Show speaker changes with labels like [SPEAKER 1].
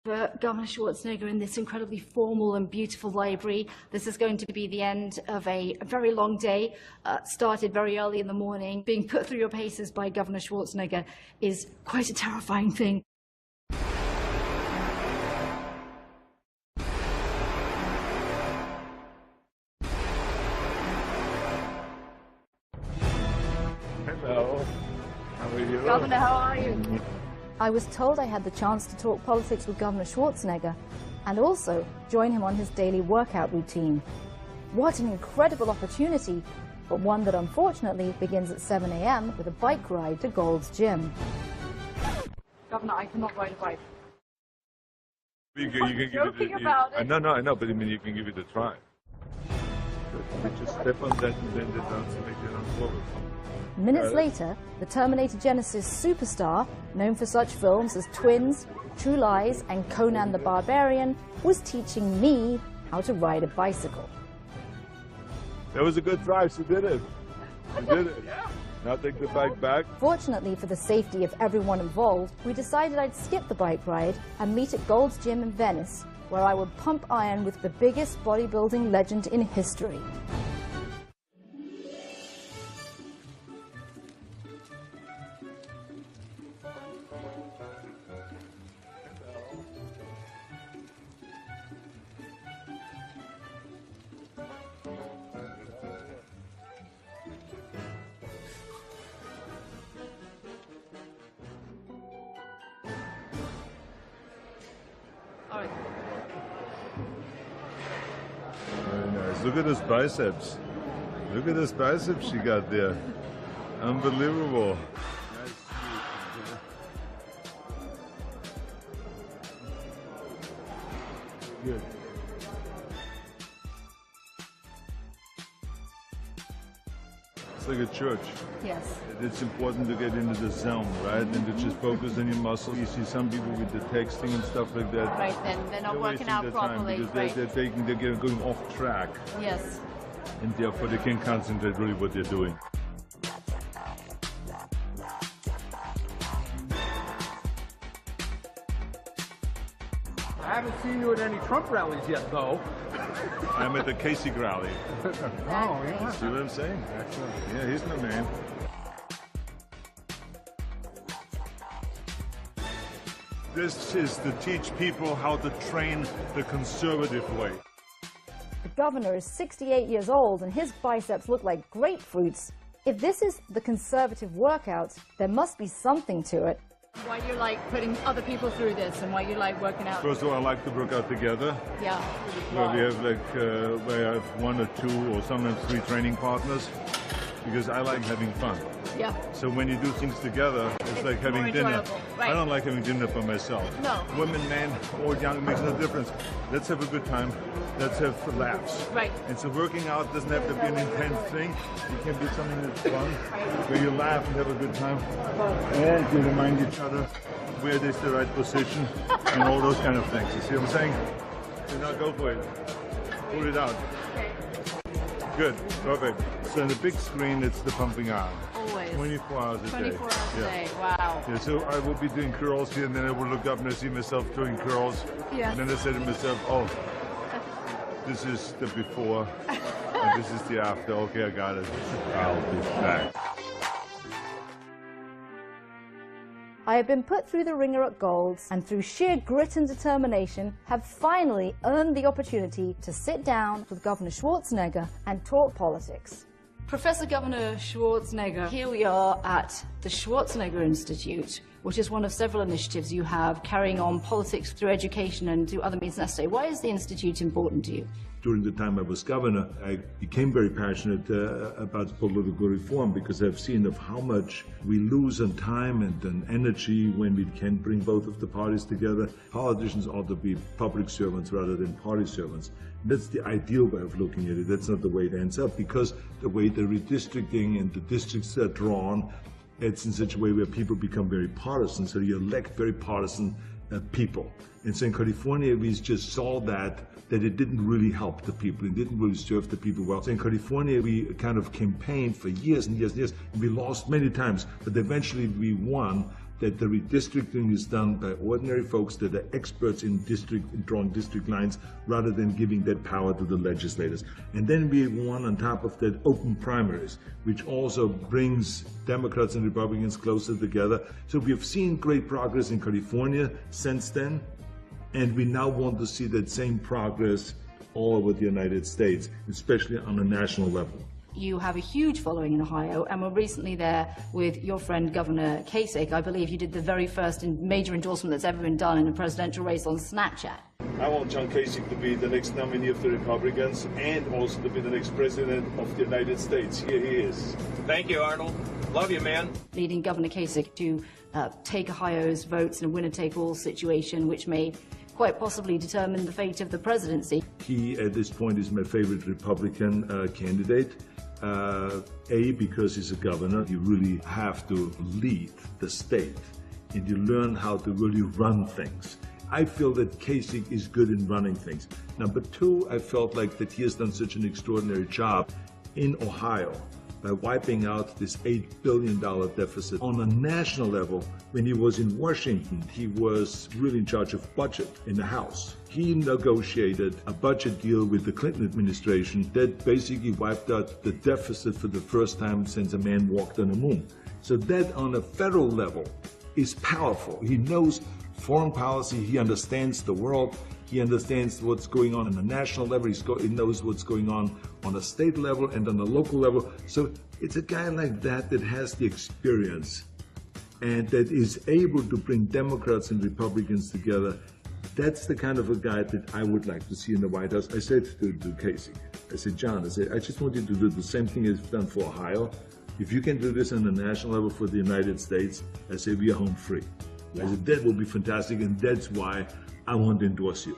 [SPEAKER 1] for Governor Schwarzenegger in this incredibly formal and beautiful library. This is going to be the end of a very long day, started very early in the morning. Being put through your paces by Governor Schwarzenegger is quite a terrifying thing.
[SPEAKER 2] Hello. How are you?
[SPEAKER 1] Governor, how are you? I was told I had the chance to talk politics with Governor Schwarzenegger and also join him on his daily workout routine. What an incredible opportunity, but one that unfortunately begins at 7 a.m. with a bike ride to Gold's Gym. Governor, I cannot ride a bike.
[SPEAKER 2] You can give
[SPEAKER 1] joking
[SPEAKER 2] it
[SPEAKER 1] about it.
[SPEAKER 2] No, I know, but I mean, you can give it a try. You just step on that and then the dance and make it on forward.
[SPEAKER 1] Minutes later, the Terminator Genesis superstar, known for such films as Twins, True Lies, and Conan the Barbarian, was teaching me how to ride a bicycle.
[SPEAKER 2] That was a good drive. She did it. She did it. Now take the bike back.
[SPEAKER 1] Fortunately for the safety of everyone involved, we decided I'd skip the bike ride and meet at Gold's Gym in Venice, where I would pump iron with the biggest bodybuilding legend in history.
[SPEAKER 2] Very nice. Look at those biceps. Look at those biceps she got there. Unbelievable. Good. It's like a church.
[SPEAKER 1] Yes.
[SPEAKER 2] It's important to get into the zone, right? And to just focus on your muscles. You see some people with the texting and stuff like that.
[SPEAKER 1] Right, then they're not working
[SPEAKER 2] wasting
[SPEAKER 1] out
[SPEAKER 2] their time
[SPEAKER 1] properly.
[SPEAKER 2] because they're going off track.
[SPEAKER 1] Yes.
[SPEAKER 2] And therefore they can't concentrate really what they're doing.
[SPEAKER 3] I haven't seen you at any Trump rallies yet, though.
[SPEAKER 2] I'm at the Kasich rally.
[SPEAKER 3] Oh, yeah.
[SPEAKER 2] See what I'm saying?
[SPEAKER 3] Excellent.
[SPEAKER 2] Yeah, he's my man. This is to teach people how to train the conservative way.
[SPEAKER 1] The governor is 68 years old and his biceps look like grapefruits. If this is the conservative workout, there must be something to it. Why you like putting other people through this and why you like working out?
[SPEAKER 2] First of all, I like to work out together.
[SPEAKER 1] Yeah.
[SPEAKER 2] Where we have where I have 1 or 2 or sometimes 3 training partners, because I like having fun.
[SPEAKER 1] Yeah.
[SPEAKER 2] So when you do things together, it's like having
[SPEAKER 1] more
[SPEAKER 2] dinner.
[SPEAKER 1] enjoyable, right.
[SPEAKER 2] I don't like having dinner by myself.
[SPEAKER 1] No.
[SPEAKER 2] Women, men, old, young, makes no difference. Let's have a good time. Let's have laughs.
[SPEAKER 1] Right.
[SPEAKER 2] And so working out doesn't have to be an intense thing. It can be something that's fun, where you laugh and have a good time. And you remind each other where is the right position and all those kind of things. You see what I'm saying? So now go for it. Pull it out.
[SPEAKER 1] Okay.
[SPEAKER 2] Good. Perfect. So on the big screen, it's the pumping iron.
[SPEAKER 1] Always.
[SPEAKER 2] 24 hours a day.
[SPEAKER 1] 24 hours a
[SPEAKER 2] Yeah.
[SPEAKER 1] day. Wow.
[SPEAKER 2] Yeah, so I will be doing curls here, and then I will look up and I see myself doing curls.
[SPEAKER 1] Yes.
[SPEAKER 2] And then I say to myself, oh, this is the before, and this is the after. Okay, I got it. I'll be back.
[SPEAKER 1] I have been put through the ringer at Gold's and through sheer grit and determination have finally earned the opportunity to sit down with Governor Schwarzenegger and talk politics. Professor Governor Schwarzenegger, here we are at the Schwarzenegger Institute, which is one of several initiatives you have carrying on politics through education and through other means necessary. Why is the Institute important to you?
[SPEAKER 2] During the time I was governor, I became very passionate about political reform because I've seen of how much we lose on time and on energy when we can't bring both of the parties together. Politicians ought to be public servants rather than party servants. That's the ideal way of looking at it. That's not the way it ends up, because the way the redistricting and the districts are drawn, it's in such a way where people become very partisan, so you elect very partisan people. And so in California, we just saw that it didn't really help the people, it didn't really serve the people well. So in California, we kind of campaigned for years and years and years, and we lost many times, but eventually we won that the redistricting is done by ordinary folks that are experts in drawing district lines, rather than giving that power to the legislators. And then we want on top of that open primaries, which also brings Democrats and Republicans closer together. So we have seen great progress in California since then, and we now want to see that same progress all over the United States, especially on a national level.
[SPEAKER 1] You have a huge following in Ohio and were recently there with your friend Governor Kasich. I believe you did the very first major endorsement that's ever been done in a presidential race on Snapchat.
[SPEAKER 2] I want John Kasich to be the next nominee of the Republicans and also to be the next president of the United States. Here he is.
[SPEAKER 3] Thank you, Arnold. Love you, man.
[SPEAKER 1] Leading Governor Kasich to take Ohio's votes in a winner-take-all situation, which may quite possibly determine the fate of the presidency.
[SPEAKER 2] He, at this point, is my favorite Republican candidate. Because he's a governor, you really have to lead the state, and you learn how to really run things. I feel that Kasich is good in running things. Number two, I felt like that he has done such an extraordinary job in Ohio by wiping out this $8 billion deficit on a national level. When he was in Washington, he was really in charge of budget in the House. He negotiated a budget deal with the Clinton administration that basically wiped out the deficit for the first time since a man walked on the moon. So that on a federal level is powerful. He knows foreign policy, he understands the world, he understands what's going on a national level, he knows what's going on a state level and on a local level. So it's a guy like that that has the experience and that is able to bring Democrats and Republicans together. That's the kind of a guy that I would like to see in the White House. I said to Kasich, I said, John, I just want you to do the same thing as you've done for Ohio. If you can do this on a national level for the United States, I say we are home free. I said, that will be fantastic, and that's why I want to endorse you.